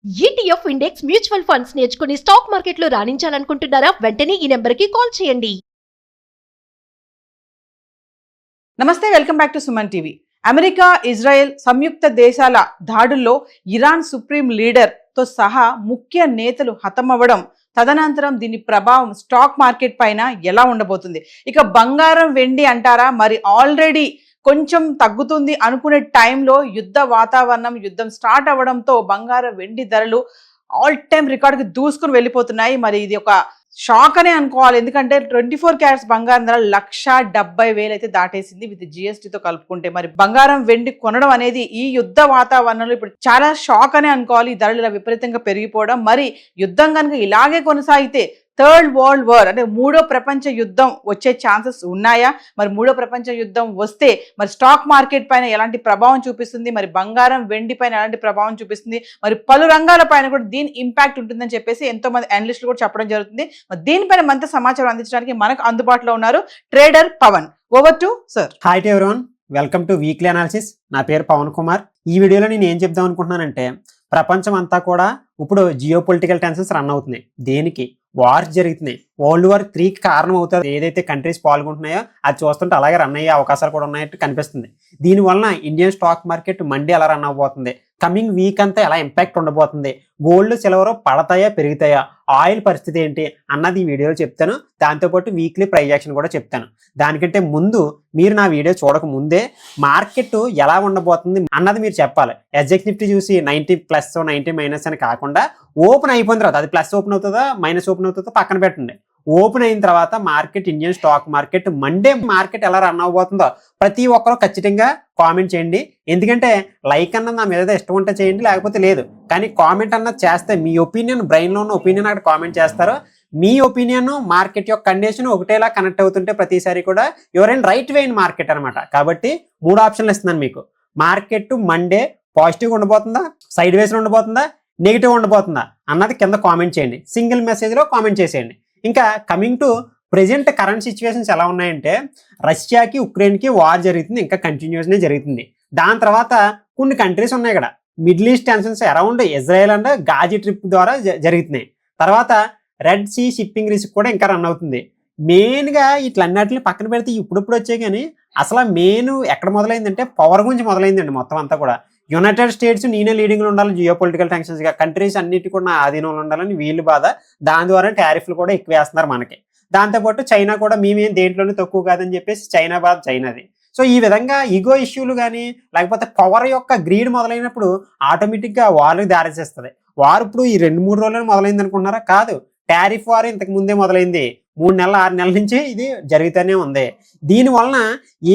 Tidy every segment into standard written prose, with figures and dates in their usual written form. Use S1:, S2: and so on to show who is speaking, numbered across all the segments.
S1: ETF index mutual funds నేర్చుకుని stock మార్కెట్లో రాణించాలనుకుంటున్నారా? వెంటనే ఈ నెంబర్కి కాల్ చేయండి.
S2: నమస్తే, welcome back to Suman TV. America, Israel సంయుక్త దేశాల దాడుల్లో ఇరాన్ సుప్రీం లీడర్ తో సహా ముఖ్య నేతలు హతమవ్వడం, తదనంతరం దీని ప్రభావం స్టాక్ మార్కెట్ పైన ఎలా ఉండబోతుంది? ఇక బంగారం, వెండి అంటారా? మరి ఆల్రెడీ కొంచెం తగ్గుతుంది అనుకునే టైంలో యుద్ధ వాతావరణం, యుద్ధం స్టార్ట్ అవ్వడంతో బంగారం, వెండి ధరలు ఆల్ టైమ్ రికార్డుకి దూసుకుని వెళ్ళిపోతున్నాయి. మరి ఇది ఒక షాక్ అనే అనుకోవాలి. ఎందుకంటే 24 క్యారెట్స్ బంగారం ధర 1,70,000 అయితే దాటేసింది విత్ జిఎస్టీతో కలుపుకుంటే. మరి బంగారం, వెండి కొనడం అనేది ఈ యుద్ధ వాతావరణంలో ఇప్పుడు చాలా షాక్ అనే అనుకోవాలి. ఈ ధరలు ఇలా విపరీతంగా పెరిగిపోవడం, మరి యుద్ధం కనుక ఇలాగే కొనసాగితే థర్డ్ వరల్డ్ వార్ అంటే మూడో ప్రపంచ యుద్ధం వచ్చే ఛాన్సెస్ ఉన్నాయా? మరి మూడో ప్రపంచ యుద్ధం వస్తే మరి స్టాక్ మార్కెట్ పైన ఎలాంటి ప్రభావం చూపిస్తుంది? మరి బంగారం, వెండి పైన ఎలాంటి ప్రభావం చూపిస్తుంది? మరి పలు రంగాల పైన కూడా దీని ఇంపాక్ట్ ఉంటుందని చెప్పేసి ఎంతో మంది అనలిస్టులు కూడా చెప్పడం జరుగుతుంది. మరి దీనిపైన మరింత సమాచారం అందించడానికి మనకు అందుబాటులో ఉన్నారు trader Pavan. Over to sir.
S3: Hi to everyone, welcome to weekly analysis. నా పేరు పవన్ కుమార్. ఈ వీడియోలో నేను ఏం చెప్దాం అనుకుంటున్నానంటే, ప్రపంచం అంతా కూడా ఇప్పుడు జియో పొలిటికల్ టెన్షన్స్ రన్ అవుతున్నాయి. దేనికి? వార్స్ జరుగుతున్నాయి. వరల్డ్ వార్ 3కి కారణం అవుతుంది. ఏదైతే కంట్రీస్ పాల్గొంటున్నాయో అది చూస్తుంటే అలాగే రన్ అయ్యే అవకాశాలు కూడా ఉన్నాయట్టు కనిపిస్తుంది. దీనివలన ఇండియన్ స్టాక్ మార్కెట్ మండి ఎలా రన్ అవ్వబోతుంది, కమింగ్ వీక్ అంతా ఎలా ఇంపాక్ట్ ఉండబోతుంది, గోల్డ్, సిల్వర్ పడతాయా పెరుగుతాయా, ఆయిల్ పరిస్థితి ఏంటి అన్నది ఈ వీడియోలో చెప్తాను. దాంతోపాటు వీక్లీ ప్రైస్ యాక్షన్ కూడా చెప్తాను. దానికంటే ముందు మీరు నా వీడియో చూడక ముందే మార్కెట్ ఎలా ఉండబోతుంది అన్నది మీరు చెప్పాలి. ఎస్జెక్స్ నిఫ్టీ చూసి 90+ 90- అని కాకుండా ఓపెన్ అయిపోయిన తర్వాత అది ప్లస్ ఓపెన్ అవుతుందా మైనస్ ఓపెన్ అవుతుందో పక్కన పెట్టండి. ఓపెన్ అయిన తర్వాత market, Indian stock market Monday market ఎలా రన్ అవ్వబోతుందో ప్రతి ఒక్కరూ ఖచ్చితంగా కామెంట్ చేయండి. ఎందుకంటే లైక్ అన్నది నా మీద ఇష్టం ఉంటే చేయండి, లేకపోతే లేదు. కానీ కామెంట్ అన్నది చేస్తే మీ ఒపీనియన్, బ్రెయిన్లో ఉన్న ఒపీనియన్ అక్కడ కామెంట్ చేస్తారు. మీ ఒపీనియన్ మార్కెట్ యొక్క కండిషన్ ఒకటేలా కనెక్ట్ అవుతుంటే ప్రతిసారి కూడా ఎవరైనా రైట్ వే ఇన్ మార్కెట్ అనమాట. కాబట్టి 3 ఆప్షన్లు ఇస్తున్నాను మీకు. మార్కెట్ మండే పాజిటివ్గా ఉండబోతుందా, సైడ్ వేస్లో ఉండబోతుందా, నెగిటివ్ ఉండబోతుందా అన్నది కింద కామెంట్ చేయండి. సింగిల్ మెసేజ్లో కామెంట్ చేసేయండి. ఇంకా coming to present current situations ఎలా ఉన్నాయంటే, రష్యాకి ఉక్రెయిన్కి వార్ జరుగుతుంది, ఇంకా కంటిన్యూస్నే జరుగుతుంది. దాని తర్వాత కొన్ని కంట్రీస్ ఉన్నాయి ఇక్కడ, Middle East tensions around Israel and Gaza strip ద్వారా జరుగుతున్నాయి. తర్వాత రెడ్ సీ షిప్పింగ్ రిస్క్ కూడా ఇంకా రన్ అవుతుంది. మెయిన్గా ఇట్లన్నిటిని పక్కన పెడితే ఇప్పుడిప్పుడు వచ్చాయి. కానీ అసలు మెయిన్ ఎక్కడ మొదలైందంటే పవర్ గురించి మొదలైందండి. మొత్తం అంతా కూడా యునైటెడ్ స్టేట్స్ నేనే లీడింగ్లో ఉండాలి, జియో పొలిటికల్ టెన్షన్స్గా కంట్రీస్ అన్నిటి కూడా నా ఆధీనంలో ఉండాలని వీళ్ళు బాధ. దాని ద్వారా టారిఫ్లు కూడా ఎక్కువ వేస్తున్నారు మనకి. దాంతోపాటు చైనా కూడా మేమేం దేంట్లోనే తక్కువ కాదని చెప్పేసి చైనా బాధ చైనాది. సో ఈ విధంగా ఈగో ఇష్యూలు కానీ లేకపోతే పవర్ యొక్క గ్రీడ్ మొదలైనప్పుడు ఆటోమేటిక్గా వార్కి దారిచేస్తుంది. వార్ ఇప్పుడు ఈ 2-3 రోజులు మొదలైంది అనుకుంటున్నారా? కాదు, టారిఫ్ వార్ ఇంతకు ముందే మొదలైంది. 3 నెలలు 6 నెలల నుంచి ఇది జరుగుతూనే ఉంది. దీనివలన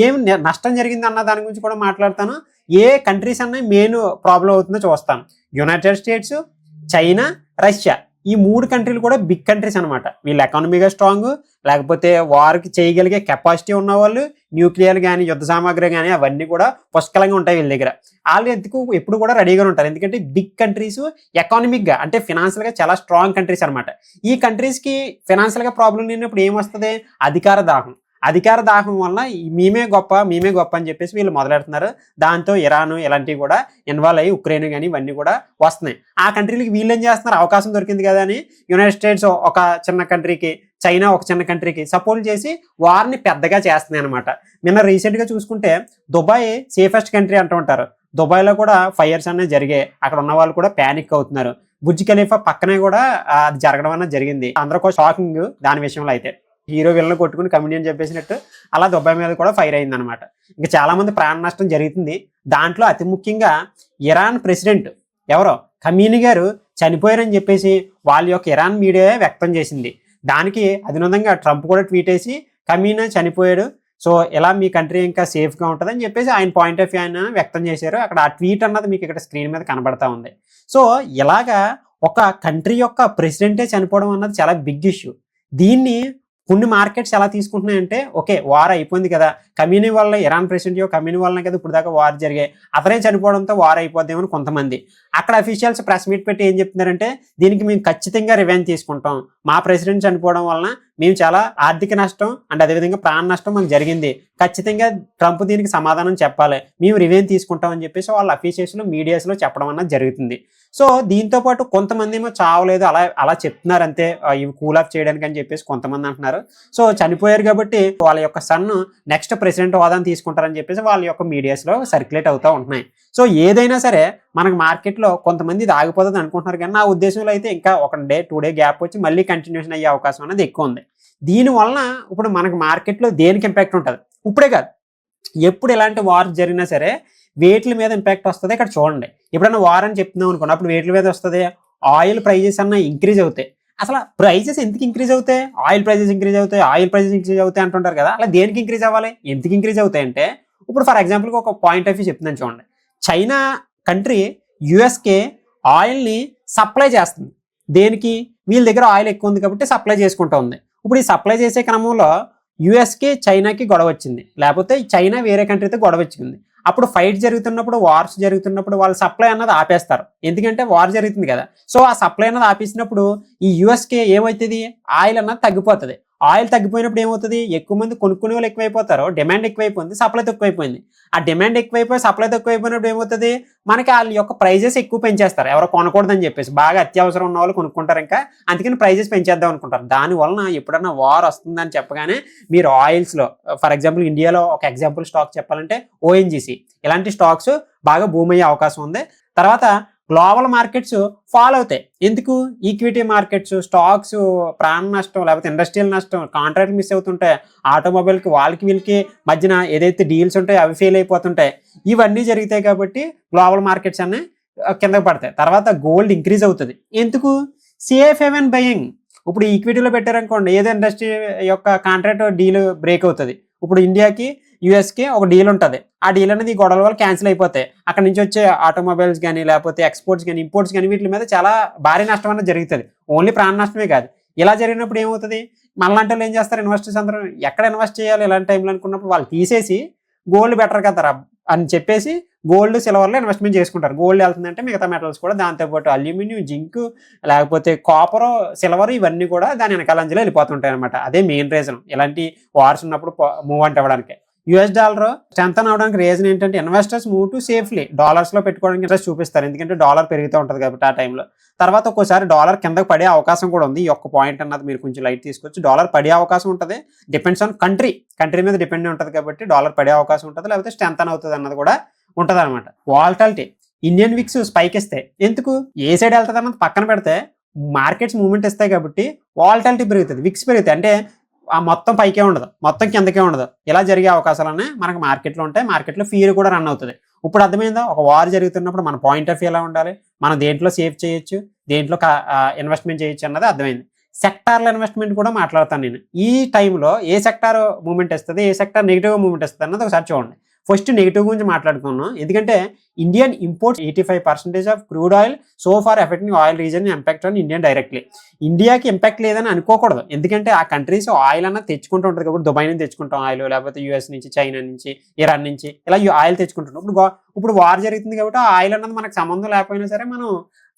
S3: ఏం నష్టం జరిగింది అన్న దాని గురించి కూడా మాట్లాడతాను. ఏ కంట్రీస్ అన్న మెయిన్ ప్రాబ్లం అవుతుందో చూస్తాను. యునైటెడ్ స్టేట్స్, చైనా, రష్యా, ఈ 3 కంట్రీలు కూడా బిగ్ కంట్రీస్ అనమాట. వీళ్ళు ఎకానమీగా స్ట్రాంగ్, లేకపోతే వార్కి చేయగలిగే కెపాసిటీ ఉన్నవాళ్ళు, న్యూక్లియర్ కానీ యుద్ధ సామాగ్రి కానీ అవన్నీ కూడా పుష్కలంగా ఉంటాయి వీళ్ళ దగ్గర. వాళ్ళు ఎప్పుడు కూడా రెడీగా ఉంటారు. ఎందుకంటే బిగ్ కంట్రీస్ ఎకానమిక్గా అంటే ఫినాన్షియల్గా చాలా స్ట్రాంగ్ కంట్రీస్ అనమాట. ఈ కంట్రీస్కి ఫినాన్షియల్గా ప్రాబ్లం లేనప్పుడు ఏమొస్తుంది? అధికార దాహం వల్ల మేమే గొప్ప అని చెప్పేసి వీళ్ళు మొదలెడుతున్నారు. దాంతో ఇరాన్ ఇలాంటివి కూడా ఇన్వాల్వ్ అయ్యి ఉక్రెయిన్ కానీ ఇవన్నీ కూడా వస్తున్నాయి. ఆ కంట్రీలకి వీళ్ళు ఏం చేస్తున్నారు? అవకాశం దొరికింది కదా అని యునైటెడ్ స్టేట్స్ ఒక చిన్న కంట్రీకి, చైనా ఒక చిన్న కంట్రీకి సపోర్ట్ చేసి వార్ని పెద్దగా చేస్తున్నాయి అనమాట. నిన్న రీసెంట్గా చూసుకుంటే దుబాయ్ సేఫెస్ట్ కంట్రీ అంటూ ఉంటారు. దుబాయ్లో కూడా ఫైర్స్ అనేవి జరిగాయి. అక్కడ ఉన్న వాళ్ళు కూడా ప్యానిక్ అవుతున్నారు. బుర్జ్ ఖలీఫా పక్కనే కూడా అది జరగడం అనేది జరిగింది. అందరూ కూడా షాకింగ్ దాని విషయంలో. అయితే హీరో విలన్ కొట్టుకుని కమెడియన్ చెప్పేసినట్టు అలా దుబాయ్ మీద కూడా ఫైర్ అయింది అనమాట. ఇంకా చాలా మంది ప్రాణ నష్టం జరుగుతుంది. దాంట్లో అతి ముఖ్యంగా ఇరాన్ ప్రెసిడెంట్ ఎవరో ఖమీనీ గారు చనిపోయారని చెప్పేసి వాళ్ళ యొక్క ఇరాన్ మీడియా వ్యక్తం చేసింది. దానికి అధినందంగా ట్రంప్ కూడా ట్వీట్ వేసి ఖమీనీ చనిపోయాడు, సో ఇలా మీ కంట్రీ ఇంకా సేఫ్గా ఉంటుందని చెప్పేసి ఆయన పాయింట్ ఆఫ్ వ్యూ ఆయన వ్యక్తం చేశారు. అక్కడ ఆ ట్వీట్ అన్నది మీకు ఇక్కడ స్క్రీన్ మీద కనబడతా ఉంది. సో ఇలాగా ఒక కంట్రీ యొక్క ప్రెసిడెంటే చనిపోవడం అన్నది చాలా బిగ్ ఇష్యూ. దీన్ని కొన్ని మార్కెట్స్ ఎలా తీసుకుంటున్నాయంటే, ఓకే వార్ అయిపోయింది కదా, కమ్యూనీ వల్ల, ఇరాన్ ప్రెసిడెంట్ కమ్యూనీ వల్లనే కదా ఇప్పుడు దాకా వార్ జరిగాయి, అతనే చనిపోవడంతో వార్ అయిపోద్దేమని కొంతమంది. అక్కడ అఫీషియల్స్ ప్రెస్ మీట్ పెట్టి ఏం చెప్తున్నారంటే, దీనికి మేము ఖచ్చితంగా రివెంజ్ తీసుకుంటాం, మా ప్రెసిడెంట్ చనిపోవడం వలన మేము చాలా ఆర్థిక నష్టం అండ్ అదేవిధంగా ప్రాణ నష్టం మాకు జరిగింది, ఖచ్చితంగా ట్రంప్ దీనికి సమాధానం చెప్పాలి, మేము రివెంజ్ తీసుకుంటామని చెప్పేసి వాళ్ళ అఫీషియల్స్లో మీడియాస్లో చెప్పడం అన్నది జరుగుతుంది. సో దీంతో పాటు కొంతమంది ఏమో చావలేదు అలా అలా చెప్తున్నారు అంతే, ఇవి కూల్ ఆఫ్ చేయడానికి అని చెప్పేసి కొంతమంది అంటున్నారు. సో చనిపోయారు కాబట్టి వాళ్ళ యొక్క సన్ నెక్స్ట్ ప్రెసిడెంట్ హోదాను తీసుకుంటారని చెప్పేసి వాళ్ళ యొక్క మీడియాస్లో సర్క్యులేట్ అవుతూ ఉంటున్నాయి. సో ఏదైనా సరే మనకు మార్కెట్లో కొంతమంది ఇది ఆగిపోతుంది అనుకుంటున్నారు, కానీ నా ఉద్దేశంలో అయితే ఇంకా 1 డే 2 డే గ్యాప్ వచ్చి మళ్ళీ కంటిన్యూషన్ అయ్యే అవకాశం అనేది ఎక్కువ ఉంది. దీనివలన ఇప్పుడు మనకు మార్కెట్లో దేనికి ఇంపాక్ట్ ఉంటుంది, ఇప్పుడే కాదు ఎప్పుడు ఇలాంటి వార్ జరిగినా సరే వేట్ల మీద ఇంపాక్ట్ వస్తుంది. ఇక్కడ చూడండి, ఎప్పుడైనా వార్ అని చెప్తున్నాం అనుకోండి, అప్పుడు వేట్ల మీద వస్తుంది, ఆయిల్ ప్రైజెస్ అన్న ఇంక్రీజ్ అవుతాయి. అసలు ప్రైజెస్ ఎందుకు ఇంక్రీజ్ అవుతాయి, ఆయిల్ ప్రైజెస్ ఇంక్రీజ్ అవుతాయి అంటుంటారు కదా, అలా దేనికి ఇంక్రీజ్ అవ్వాలి, ఎందుకు ఇంక్రీజ్ అవుతాయి అంటే, ఇప్పుడు ఫర్ ఎగ్జాంపుల్కి ఒక పాయింట్ ఆఫ్ వ్యూ చెప్తున్నాను చూడండి. చైనా కంట్రీ యుఎస్కే ఆయిల్ని సప్లై చేస్తుంది. దేనికి, వీళ్ళ దగ్గర ఆయిల్ ఎక్కువ ఉంది కాబట్టి సప్లై చేసుకుంటూ ఉంది. ఇప్పుడు ఈ సప్లై చేసే క్రమంలో యుఎస్కి చైనాకి గొడవ వచ్చింది, లేకపోతే చైనా వేరే కంట్రీతో గొడవ వచ్చింది. అప్పుడు ఫైట్ జరుగుతున్నప్పుడు, వార్స్ జరుగుతున్నప్పుడు వాళ్ళు సప్లై అన్నది ఆపేస్తారు, ఎందుకంటే వార్ జరుగుతుంది కదా. సో ఆ సప్లై అన్నది ఆపేసినప్పుడు ఈ యుఎస్కి ఏమవుతుంది, ఆయిల్ అన్నది తగ్గిపోతుంది. ఆయిల్ తగ్గిపోయినప్పుడు ఏమవుతుంది, ఎక్కువ మంది కొనుక్కునే వాళ్ళు ఎక్కువైపోతారు, డిమాండ్ ఎక్కువైపోయింది, సప్లై తక్కువైపోయింది. ఆ డిమాండ్ ఎక్కువైపోయి సప్లై తక్కువైపోయినప్పుడు ఏమవుతుంది, మనకి వాళ్ళ యొక్క ప్రైజెస్ ఎక్కువ పెంచేస్తారు, ఎవరో కొనకూడదని చెప్పేసి. బాగా అత్యవసరం ఉన్న వాళ్ళు కొనుక్కుంటారు, ఇంకా అందుకని ప్రైజెస్ పెంచేద్దాం అనుకుంటారు. దానివలన ఎప్పుడన్నా వార్ వస్తుందని చెప్పగానే మీరు ఆయిల్స్లో ఫర్ ఎగ్జాంపుల్ ఇండియాలో ఒక ఎగ్జాంపుల్ స్టాక్ చెప్పాలంటే ఓఎన్జీసీ, ఇలాంటి స్టాక్స్ బాగా బూమ్ అయ్యే అవకాశం ఉంది. తర్వాత గ్లోబల్ మార్కెట్స్ ఫాలో అవుతాయి. ఎందుకు, ఈక్విటీ మార్కెట్స్, స్టాక్స్ ప్రాణ నష్టం లేకపోతే ఇండస్ట్రియల్ నష్టం, కాంట్రాక్ట్ మిస్ అవుతుంటాయి, ఆటోమొబైల్కి వాళ్ళకి వీళ్ళకి మధ్యన ఏదైతే డీల్స్ ఉంటాయో అవి ఫెయిల్ అయిపోతుంటాయి, ఇవన్నీ జరుగుతాయి కాబట్టి గ్లోబల్ మార్కెట్స్ అన్నీ కిందకి పడతాయి. తర్వాత గోల్డ్ ఇంక్రీజ్ అవుతుంది. ఎందుకు, సేఫ్ హెవెన్ బయింగ్. ఇప్పుడు ఈక్విటీలో పెట్టారనుకోండి, ఏదో ఇండస్ట్రీ యొక్క కాంట్రాక్ట్ డీల్ బ్రేక్ అవుతుంది. ఇప్పుడు ఇండియాకి యూఎస్కి ఒక డీల్ ఉంటుంది, ఆ డీల్ అనేది గొడవల వల్ల క్యాన్సిల్ అయిపోతాయి. అక్కడ నుంచి వచ్చే ఆటోమొబైల్స్ కానీ లేకపోతే ఎక్స్పోర్ట్స్ కానీ ఇంపోర్ట్స్ కానీ వీటి మీద చాలా భారీ నష్టం అనేది జరుగుతుంది. ఓన్లీ ప్రాణ నష్టమే కాదు. ఇలా జరిగినప్పుడు ఏమవుతుంది, మనలాంటి వాళ్ళు ఏం చేస్తారు, ఇన్వెస్టర్స్ అందరూ ఎక్కడ ఇన్వెస్ట్ చేయాలి ఇలాంటి టైంలో అనుకున్నప్పుడు వాళ్ళు తీసేసి గోల్డ్ బెటర్ కదా అని చెప్పేసి గోల్డ్ సిల్వర్లో ఇన్వెస్ట్మెంట్ చేసుకుంటారు. గోల్డ్ వెళ్తుందంటే మిగతా మెటల్స్ కూడా దాంతోపాటు అల్యూమినియం, జింక్, లేకపోతే కాపర్, సిల్వర్ ఇవన్నీ కూడా దాని వెనకాలంజలో వెళ్ళిపోతుంటాయి అనమాట. అదే మెయిన్ రీజన్ ఇలాంటి వార్స్ ఉన్నప్పుడు మూవ్ అంటే అవ్వడానికి. యుఎస్ డాలర్ స్ట్రెంథన్ అవడానికి రీజన్ ఏంటంటే ఇన్వెస్టర్స్ మూవ్ టు సేఫ్లీ డాలర్స్లో పెట్టుకోవడానికి ఇంట్రెస్ట్ చూపిస్తారు, ఎందుకంటే డాలర్ పెరుగుతూ ఉంటుంది కాబట్టి ఆ టైంలో. తర్వాత ఒక్కోసారి డాలర్ కిందకు పడే అవకాశం కూడా ఉంది. ఈ ఒక్క పాయింట్ అన్నది మీరు కొంచెం లైట్ తీసుకోవచ్చు. డాలర్ పడే అవకాశం ఉంటుంది, డిపెండ్స్ ఆన్ కంట్రీ మీద డిపెండ్ ఉంటుంది కాబట్టి డాలర్ పడే అవకాశం ఉంటుంది, లేకపోతే స్ట్రెంథన్ అవుతుంది అన్నది కూడా ఉంటుంది అనమాట. వాలటాలిటీ, ఇండియన్ విక్స్ స్పైక్ ఇస్తాయి. ఎందుకు, ఏ సైడ్ వెళ్తుంది అన్నది పక్కన పెడితే మార్కెట్స్ మూవ్మెంట్ ఇస్తాయి కాబట్టి వాలటాలిటీ పెరుగుతుంది, విక్స్ పెరుగుతాయి. అంటే ఆ మొత్తం పైకే ఉండదు, మొత్తం కిందకే ఉండదు. ఇలా జరిగే అవకాశాలనే మనకు మార్కెట్లో ఉంటాయి. మార్కెట్లో ఫియర్ కూడా రన్ అవుతుంది. ఇప్పుడు అర్థమైందా, ఒక వార్ జరుగుతున్నప్పుడు మన పాయింట్ ఆఫ్ వ్యూ ఎలా ఉండాలి, మనం దేంట్లో సేవ్ చేయొచ్చు, దేంట్లో ఇన్వెస్ట్మెంట్ చేయొచ్చు అన్నది అర్థమైంది. సెక్టార్ల ఇన్వెస్ట్మెంట్ కూడా మాట్లాడతాను నేను. ఈ టైంలో ఏ సెక్టార్ మూవ్మెంట్ ఇస్తుంది, ఏ సెక్టార్ నెగిటివ్ మూవ్మెంట్ ఇస్తుంది అన్నది ఒకసారి చూడండి. ఫస్ట్ నెగిటివ్ గురించి మాట్లాడుకున్నాం, ఎందుకంటే Indian imports 85% of crude oil so far affecting oil reason impact on Indian directly. ఇండియాకి ఇంపాక్ట్ లేదని అనుకోకూడదు, ఎందుకంటే ఆ కంట్రీస్ ఆయిల్ అన్న తెచ్చుకుంటూ ఉంటుంది కాబట్టి దుబాయ్ నుంచి తెచ్చుకుంటాం ఆయిల్, లేకపోతే యూఎస్ నుంచి, చైనా నుంచి, ఇరాన్ నుంచి ఇలా ఆయిల్ తెచ్చుకుంటున్నాం. ఇప్పుడు వార్ జరుగుతుంది కాబట్టి ఆ ఆయిల్ అన్నది మనకు సంబంధం లేకపోయినా సరే మనం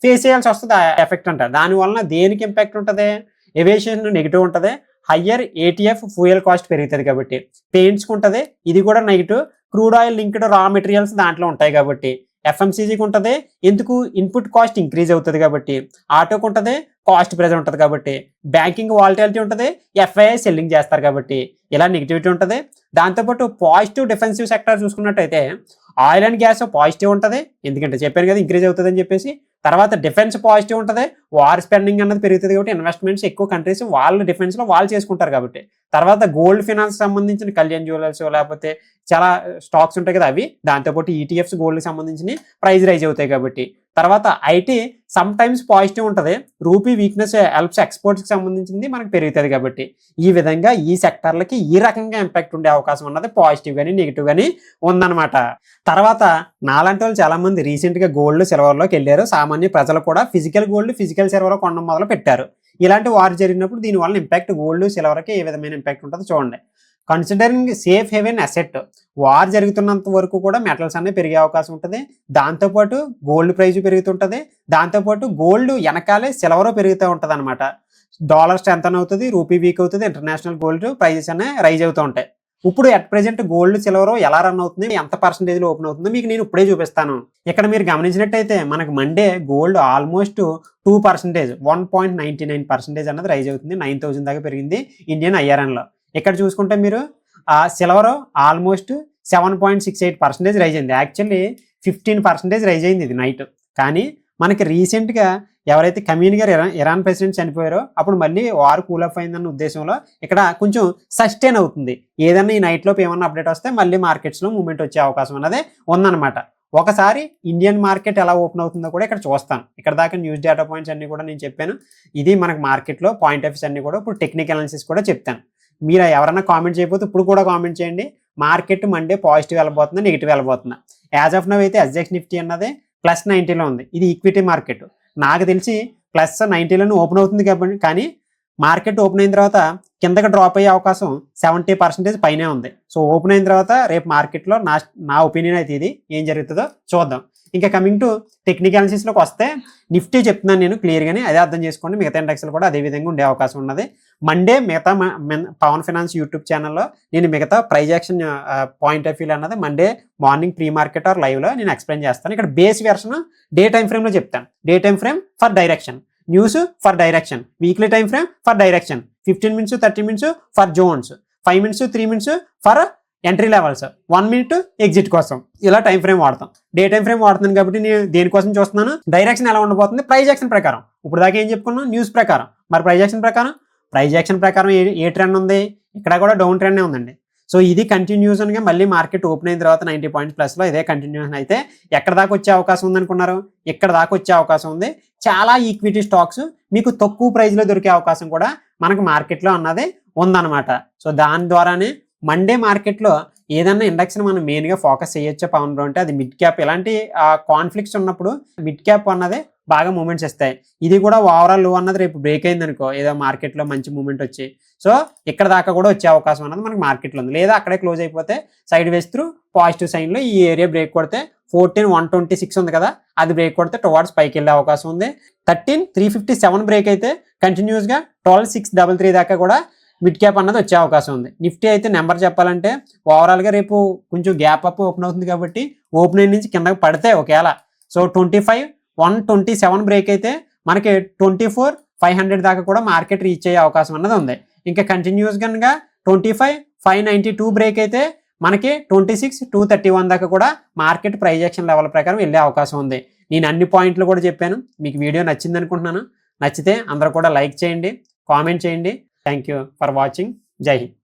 S3: ఫేస్ చేయాల్సి వస్తుంది ఆ ఎఫెక్ట్ అంటారు. దానివల్ల దేనికి ఇంపాక్ట్ ఉంటుంది, ఏవియేషన్ నెగిటివ్ ఉంటుంది, హయ్యర్ ఏటీఎఫ్ ఫ్యూయల్ కాస్ట్ పెరుగుతుంది కాబట్టి పెయింట్స్కి ఉంటుంది, ఇది కూడా నెగిటివ్. క్రూడ్ ఆయిల్ లింక్డ్ రా మెటీరియల్స్ దాంట్లో ఉంటాయి కాబట్టి ఎఫ్ఎంసీజీకి ఉంటుంది, ఎందుకు ఇన్పుట్ కాస్ట్ ఇంక్రీజ్ అవుతుంది కాబట్టి, ఆటోకి ఉంటుంది, కాస్ట్ ప్రెజర్ ఉంటుంది కాబట్టి, బ్యాంకింగ్ వాలటాలిటీ ఉంటుంది, ఎఫ్ఐఐ సెల్లింగ్ చేస్తారు కాబట్టి ఇలా నెగిటివిటీ ఉంటుంది. దాంతోపాటు పాజిటివ్ డిఫెన్సివ్ సెక్టర్ చూసుకున్నట్టయితే ఆయిల్ అండ్ గ్యాస్ పాజిటివ్ ఉంటుంది, ఎందుకంటే చెప్పాను కదా ఇంక్రీజ్ అవుతుంది అని చెప్పేసి. తర్వాత డిఫెన్స్ పాజిటివ్ ఉంటుంది, వార్ స్పెండింగ్ అన్నది పెరుగుతుంది కాబట్టి ఇన్వెస్ట్మెంట్స్ ఎక్కువ కంట్రీస్ వాళ్ళు డిఫెన్స్లో వాళ్ళు చేసుకుంటారు కాబట్టి. తర్వాత గోల్డ్ ఫినాన్స్ సంబంధించిన కళ్యాణ్ జ్యువెలర్స్ లేకపోతే చాలా స్టాక్స్ ఉంటాయి కదా అవి, దాంతోపాటు ఈటీఎఫ్స్ గోల్డ్కి సంబంధించిన ప్రైస్ రైజ్ అవుతాయి కాబట్టి. తర్వాత ఐటీ సమ్ టైమ్స్ పాజిటివ్ ఉంటుంది, రూపీ వీక్నెస్ హెల్ప్స్ ఎక్స్పోర్ట్స్కి సంబంధించింది మనకు పెరుగుతుంది కాబట్టి. ఈ విధంగా ఈ సెక్టర్లకి ఈ రకంగా ఇంపాక్ట్ ఉండే అవకాశం ఉన్నది పాజిటివ్ కానీ నెగిటివ్ కానీ ఉందన్నమాట. తర్వాత నాలాంటి వాళ్ళు చాలా మంది రీసెంట్గా గోల్డ్ సిల్వర్లోకి వెళ్ళారు. సామాన్య ప్రజలు కూడా ఫిజికల్ గోల్డ్ ఫిజికల్ సిల్వర్ కొనడం మొదలు పెట్టారు. ఇలాంటి వార్ జరిగినప్పుడు దీనివల్ల ఇంపాక్ట్ గోల్డ్ సిల్వర్కి ఏ విధమైన ఇంపాక్ట్ ఉంటుందో చూడండి. Considering safe haven asset. War జరుగుతున్నంత వరకు కూడా మెటల్స్ అనేవి పెరిగే అవకాశం ఉంటుంది. దాంతోపాటు గోల్డ్ ప్రైస్ పెరుగుతుంటుంది. దాంతోపాటు గోల్డ్ వెనకాలే సిల్వర్ పెరుగుతూ ఉంటుంది అనమాట. డాలర్ స్ట్రెంతన్ అవుతుంది, రూపీ వీక్ అవుతుంది, ఇంటర్నేషనల్ గోల్డ్ ప్రైజెస్ అనేవి రైజ్ అవుతూ ఉంటాయి. ఇప్పుడు అట్ ప్రెజెంట్ గోల్డ్ సిల్వర్ ఎలా రన్ అవుతుంది, ఎంత పర్సెంటేజ్లో ఓపెన్ అవుతుందో మీకు నేను ఇప్పుడే చూపిస్తాను. ఇక్కడ మీరు గమనించినట్టయితే మనకు మండే గోల్డ్ ఆల్మోస్ట్ 2%, 1.99% అన్నది రైజ్ అవుతుంది. 9,000 దాకా పెరిగింది ఇండియన్ IRNలో. ఇక్కడ చూసుకుంటే మీరు సిల్వర్ ఆల్మోస్ట్ 7.68% రైజ్ అయింది. యాక్చువల్లీ 15% రైజ్ అయింది ఇది నైట్. కానీ మనకి రీసెంట్గా ఎవరైతే ఖమీని గారు ఇరాన్ ప్రెసిడెంట్ చనిపోయారో అప్పుడు మళ్ళీ వార్ కూల్ ఆఫ్ అయిందన్న ఉద్దేశంలో ఇక్కడ కొంచెం సస్టైన్ అవుతుంది. ఏదన్నా ఈ నైట్లోపు ఏమన్నా అప్డేట్ వస్తే మళ్ళీ మార్కెట్స్లో మూవ్మెంట్ వచ్చే అవకాశం అనేది ఉందన్నమాట. ఒకసారి ఇండియన్ మార్కెట్ ఎలా ఓపెన్ అవుతుందో కూడా ఇక్కడ చూస్తాను. ఇక్కడ దాకా న్యూస్ డేటా పాయింట్స్ అన్ని కూడా నేను చెప్పాను. ఇది మనకు మార్కెట్లో పాయింట్ ఆఫ్ వ్యూస్ అన్ని కూడా ఇప్పుడు టెక్నికల్ అనాలిసిస్ కూడా చెప్తాను. మీరు ఎవరైనా కామెంట్ చేయకపోతే ఇప్పుడు కూడా కామెంట్ చేయండి. మార్కెట్ మండే పాజిటివ్ వెళ్ళబోతుందా, నెగిటివ్ వెళ్ళబోతుందా? యాజ్ ఆఫ్ నవ్ అయితే SGX నిఫ్టీ అన్నది +90లో ఉంది. ఇది ఈక్విటీ మార్కెట్. నాకు తెలిసి +90లోనే ఓపెన్ అవుతుంది కాబట్టి, కానీ మార్కెట్ ఓపెన్ అయిన తర్వాత కిందకి డ్రాప్ అయ్యే అవకాశం 70% పైనే ఉంది. సో ఓపెన్ అయిన తర్వాత రేపు మార్కెట్లో నా ఒపీనియన్ అయితే ఇది ఏం జరుగుతుందో చూద్దాం. ఇంకా కమింగ్ టు టెక్నికల్ అనాలిసిస్లోకి వస్తే నిఫ్టీ చెప్తున్నాను నేను క్లియర్గానే, అదే అర్థం చేసుకోండి. మిగతా ఇండెక్స్లు కూడా అదే విధంగా ఉండే అవకాశం ఉన్నది. మండే మిగతా పవన్ ఫైనాన్స్ యూట్యూబ్ ఛానల్లో నేను మిగతా price action point of view అన్నది Monday morning pre market or లైవ్లో నేను ఎక్స్ప్లెయిన్ చేస్తాను. ఇక్కడ బేస్ వెర్షన్ డే టైం ఫ్రేమ్లో చెప్తాను. Day time frame for direction, news for direction, weekly time frame for direction, 15 minutes 30 minutes for zones, 5 minutes 3 minutes for entry levels, 1 minute exit కోసం ఇలా time frame వాడతాం. Day time frame వాడుతున్నాను కాబట్టి నేను దేనికోసం చూస్తున్నాను, డైరెక్షన్ ఎలా ఉండబోతుంది ప్రైజ్ యాక్షన్ ప్రకారం. ఇప్పుడు దాకా ఏం చెప్పుకున్నాం, న్యూస్ ప్రకారం. మరి ప్రైజ్ యాక్షన్ ప్రకారం ఏ ట్రెండ్ ఉంది, ఇక్కడ కూడా డౌన్ ట్రెండే ఉందండి. సో ఇది కంటిన్యూషన్గా మళ్ళీ మార్కెట్ ఓపెన్ అయిన తర్వాత 90 points ప్లస్లో ఇదే కంటిన్యూషన్ అయితే ఎక్కడ దాకా వచ్చే అవకాశం ఉందనుకున్నారు, ఇక్కడ దాకా వచ్చే అవకాశం ఉంది. చాలా ఈక్విటీ స్టాక్స్ మీకు తక్కువ ప్రైస్లో దొరికే అవకాశం కూడా మనకు మార్కెట్లో అన్నది ఉందన్నమాట. సో దాని ద్వారానే మండే మార్కెట్లో ఏదన్నా ఇండెక్స్ని మనం మెయిన్గా ఫోకస్ చేయొచ్చో పవన్ బ్రో అంటే అది మిడ్ క్యాప్. ఇలాంటి కాన్ఫ్లిక్ట్స్ ఉన్నప్పుడు మిడ్ క్యాప్ అన్నది బాగా మూమెంట్స్ ఇస్తాయి. ఇది కూడా ఓవరాల్ లో అన్నది రేపు బ్రేక్ అయింది అనుకో, ఏదో మార్కెట్లో మంచి మూమెంట్ వచ్చి సో ఇక్కడ దాకా కూడా వచ్చే అవకాశం అన్నది మనకి మార్కెట్లో ఉంది. లేదా అక్కడే క్లోజ్ అయిపోతే సైడ్ వేస్ త్రూ పాజిటివ్ సైన్లో ఈ ఏరియా బ్రేక్ కొడితే 14,126 ఉంది కదా, అది బ్రేక్ కొడితే టువార్డ్స్ పైకి వెళ్ళే అవకాశం ఉంది. 13,357 బ్రేక్ అయితే కంటిన్యూస్గా 12,633 దాకా కూడా మిడ్ క్యాప్ అన్నది వచ్చే అవకాశం ఉంది. నిఫ్టీ అయితే నెంబర్ చెప్పాలంటే ఓవరాల్గా రేపు కొంచెం గ్యాప్ అప్ ఓపెన్ అవుతుంది కాబట్టి ఓపెనింగ్ నుంచి కిందకి పడితే ఒకవేళ సో 25,127 బ్రేక్ అయితే మనకి 24,500 దాకా కూడా మార్కెట్ రీచ్ అయ్యే అవకాశం అన్నది ఉంది. ఇంకా కంటిన్యూస్ కనుక 25,592 బ్రేక్ అయితే మనకి 26,231 దాకా కూడా మార్కెట్ ప్రైజ్ యాక్షన్ లెవెల్ ప్రకారం వెళ్ళే అవకాశం ఉంది. నేను అన్ని పాయింట్లు కూడా చెప్పాను. మీకు వీడియో నచ్చింది అనుకుంటున్నాను. నచ్చితే అందరూ కూడా లైక్ చేయండి, కామెంట్ చేయండి. Thank you for watching. జై హింద్.